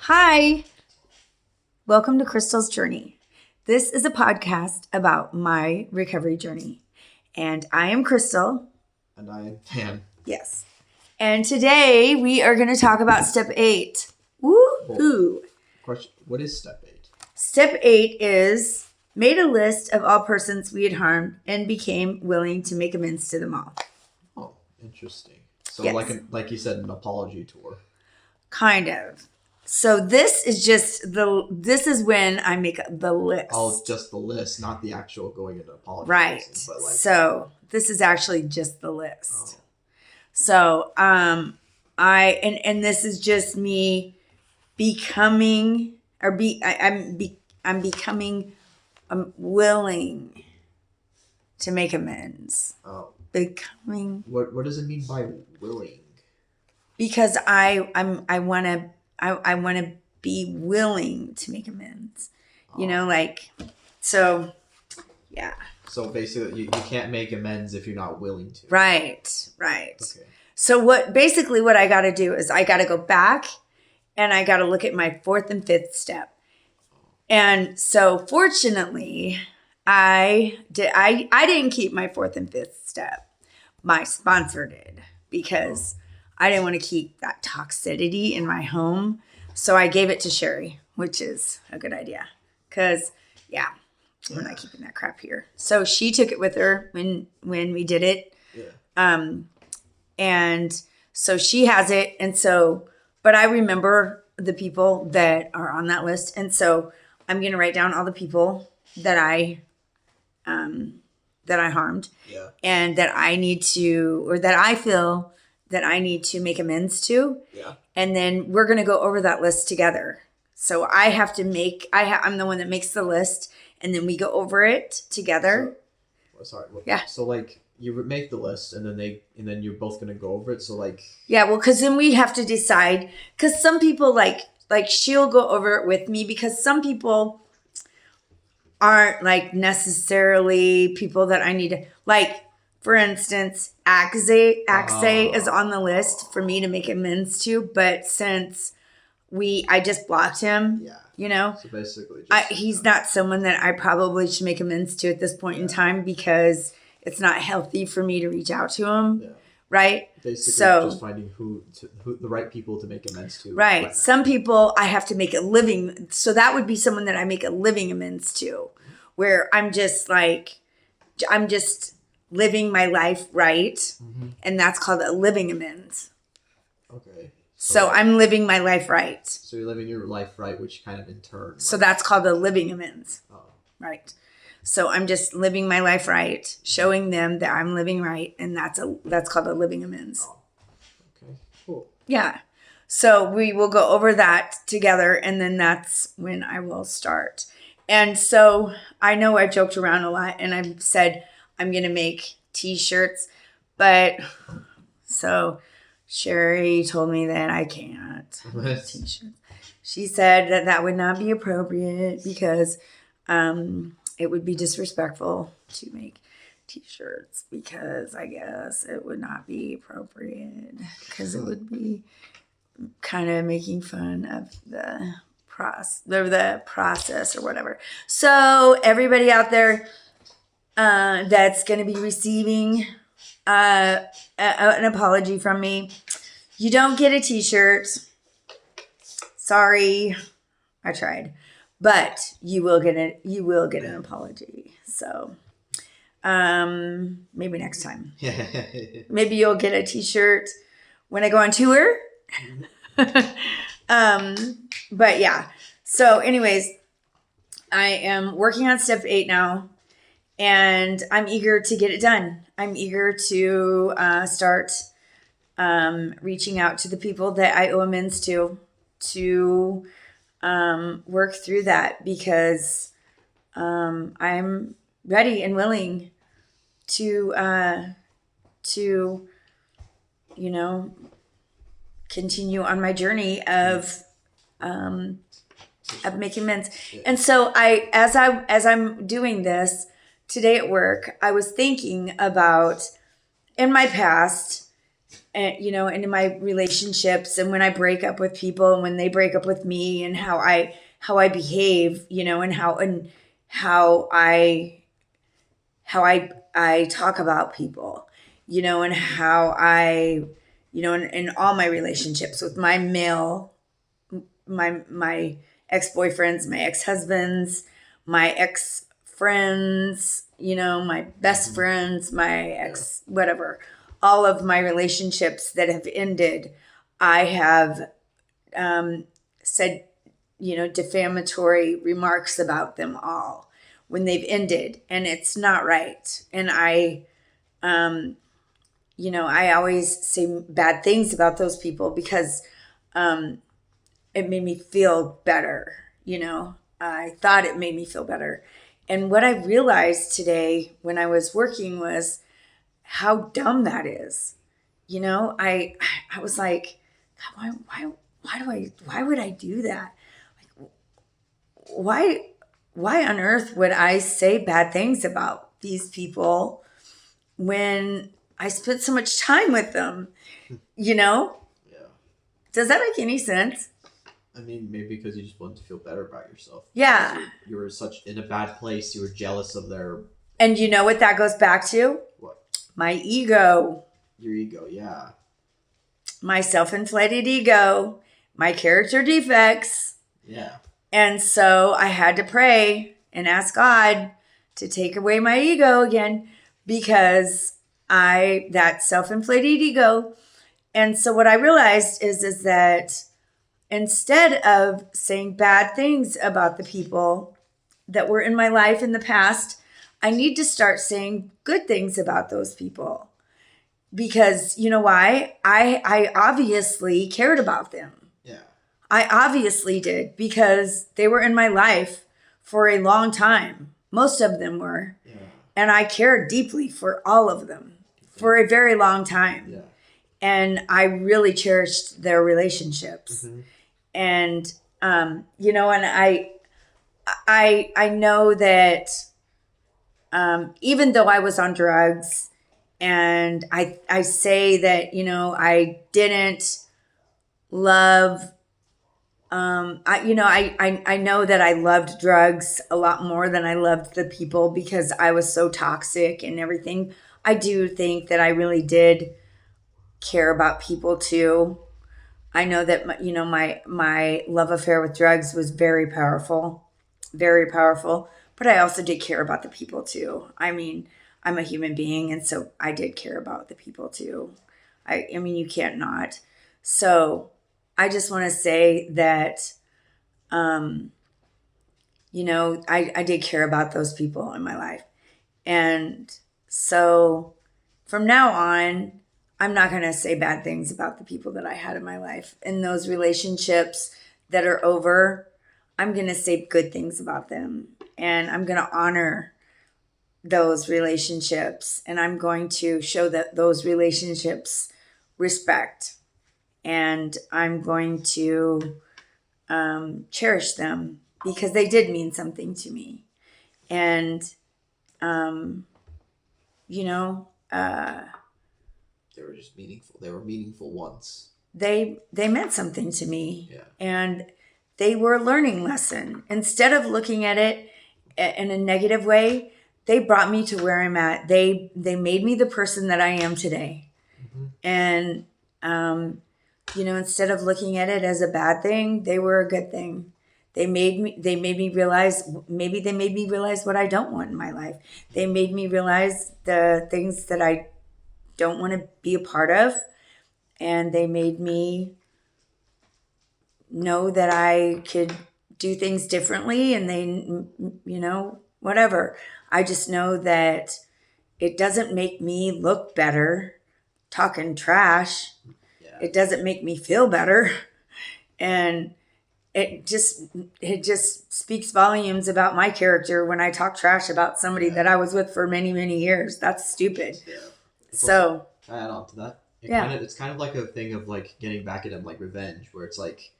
Hi, welcome to Crystal's Journey. This is a podcast about my recovery journey. And I am Crystal. And I am Pan. Yes. And today we are going to talk about step 8. Woo-hoo. Question: what is step 8? Step 8 is made a list of all persons we had harmed and became willing to make amends to them all. Oh, interesting. So Yes. like you said, an apology tour. Kind of. So this is when I make the list. Oh, just the list, not the actual going into apology. Right. But So this is actually just the list. Oh. So and this is just me becoming I'm willing to make amends. Oh. Becoming. What does it mean by willing? Because I want to be willing to make amends. You know, so yeah. So basically, you can't make amends if you're not willing to. Right. Okay. So what I got to do is I got to go back and I got to look at my 4th and 5th step. And so fortunately, I didn't keep my 4th and 5th step. My sponsor did, because I didn't want to keep that toxicity in my home. So I gave it to Sherry, which is a good idea. Because, we're not keeping that crap here. So she took it with her when we did it. Yeah. And so she has it. And so, but I remember the people that are on that list. And so I'm going to write down all the people that I harmed. Yeah. And that I need to, or that I feel that I need to make amends to. Yeah. And then we're going to go over that list together. So I have to I'm the one that makes the list, and then we go over it together. Yeah. So you make the list, and then you're both gonna go over it. So because then we have to decide. Because some people like she'll go over it with me, because some people aren't necessarily people that I need to For instance, Axay is on the list for me to make amends to, but since I just blocked him. Yeah. You know? So basically, he's not someone that I probably should make amends to at this point in time, because it's not healthy for me to reach out to him. Yeah. Right? Basically, just finding who the right people to make amends to. Right. Some people I have to make a living. So that would be someone that I make a living amends to, where I'm just living my life right. Mm-hmm. And that's called a living amends. Okay. So I'm living my life right. So you're living your life right, which kind of in turn. So that's called a living amends. Oh. Right. So I'm just living my life right, showing them that I'm living right, and that's called a living amends. Oh. Okay. Cool. Yeah. So we will go over that together, and then that's when I will start. And so I know I joked around a lot, and I've said I'm going to make t-shirts, but so Sherry told me that I can't make t-shirts. She said that would not be appropriate, because it would be disrespectful to make t-shirts, because I guess it would not be appropriate, because it would be kind of making fun of the process or whatever. So everybody out there that's going to be receiving an apology from me, you don't get a t-shirt. Sorry, I tried. But you will get an apology. So maybe next time. Maybe you'll get a t-shirt when I go on tour. But yeah. So anyways, I am working on step 8 now, and I'm eager to get it done. I'm eager to start reaching out to the people that I owe amends to work through that, because I'm ready and willing to continue on my journey of making amends. And so as I'm doing this today at work, I was thinking about in my past and and in my relationships, and when I break up with people and when they break up with me, and how I behave, and how I talk about people, and how I, in all my relationships with my ex-boyfriends, my ex-husbands, my ex-friends, my best friends, my ex whatever, all of my relationships that have ended, I have said, defamatory remarks about them all when they've ended, and it's not right. And I always say bad things about those people because it made me feel better. I thought it made me feel better. And what I realized today when I was working was how dumb that is. I was like, God, why would I do that? Like, why on earth would I say bad things about these people when I spent so much time with them? Yeah. Does that make any sense? I mean, maybe because you just wanted to feel better about yourself. Yeah. You were such in a bad place. You were jealous of their. And you know what that goes back to? What? My ego. Your ego, yeah. My self-inflated ego. My character defects. Yeah. And so I had to pray and ask God to take away my ego again, because that self-inflated ego. And so what I realized is that instead of saying bad things about the people that were in my life in the past, I need to start saying good things about those people. Because you know why? I obviously cared about them. Yeah. I obviously did, because they were in my life for a long time. Most of them were. Yeah. And I cared deeply for all of them for a very long time. Yeah. And I really cherished their relationships. Mm-hmm. And and I know that even though I was on drugs, and I say that I didn't love. I know that I loved drugs a lot more than I loved the people, because I was so toxic and everything. I do think that I really did care about people too. I know that my love affair with drugs was very powerful, but I also did care about the people too. I mean, I'm a human being, and so I did care about the people too. I mean, you can't not. So I just want to say that, I did care about those people in my life. And so from now on, I'm not going to say bad things about the people that I had in my life. In those relationships that are over, I'm going to say good things about them. And I'm going to honor those relationships. And I'm going to show that those relationships respect. And I'm going to cherish them, because they did mean something to me. And, They were just meaningful. They were meaningful once. they meant something to me. Yeah. And they were a learning lesson. Instead of looking at it in a negative way, they brought me to where I'm at. They made me the person that I am today. Mm-hmm. And instead of looking at it as a bad thing, they were a good thing. They made me realize what I don't want in my life. They made me realize the things that I don't want to be a part of. And they made me know that I could do things differently, and whatever. I just know that it doesn't make me look better talking trash. Yeah. It doesn't make me feel better. And it just speaks volumes about my character when I talk trash about somebody that I was with for many, many years. That's stupid. Yeah. So I add on to that. It's kind of like a thing of like getting back at them, like revenge, where it's like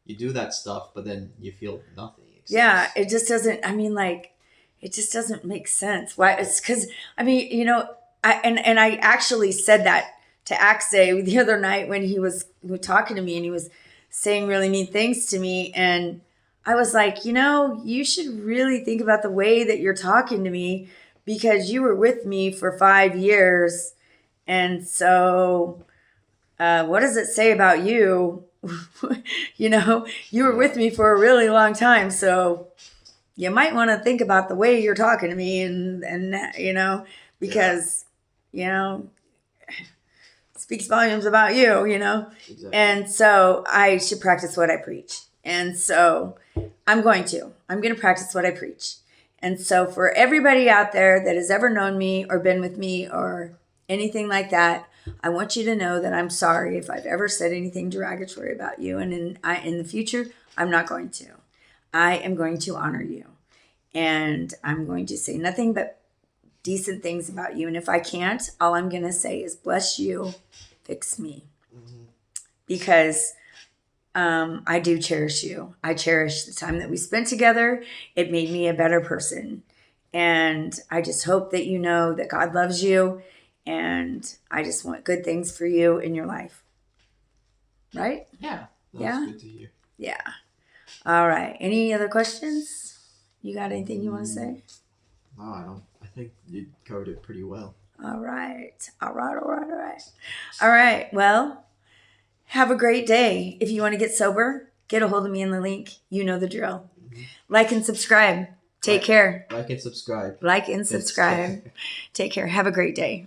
you do that stuff, but then you feel nothing. Yeah, it just doesn't. I mean, like, it just doesn't make sense. Why? It's because I actually said that to Axay the other night when he was talking to me and he was saying really mean things to me. And I was like, you should really think about the way that you're talking to me because you were with me for 5 years. And so what does it say about you? You were with me for a really long time. So you might want to think about the way you're talking to me and because, speaks volumes about you, Exactly. And so I should practice what I preach. And so I'm going to practice what I preach. And so for everybody out there that has ever known me or been with me or anything like that, I want you to know that I'm sorry if I've ever said anything derogatory about you. And in the future, I'm not going to. I am going to honor you. And I'm going to say nothing but decent things about you. And if I can't, all I'm going to say is bless you, fix me. Because I do cherish you. I cherish the time that we spent together. It made me a better person. And I just hope that you know that God loves you. And I just want good things for you in your life. Right? Yeah. Yeah? Good to hear. Yeah. All right. Any other questions? You got anything you want to say? No, I don't. I think you covered it pretty well. All right. All right. Well, have a great day. If you want to get sober, get a hold of me in the link. You know the drill. Like and subscribe. Take care. Like and subscribe. Like and subscribe. Take care. Have a great day.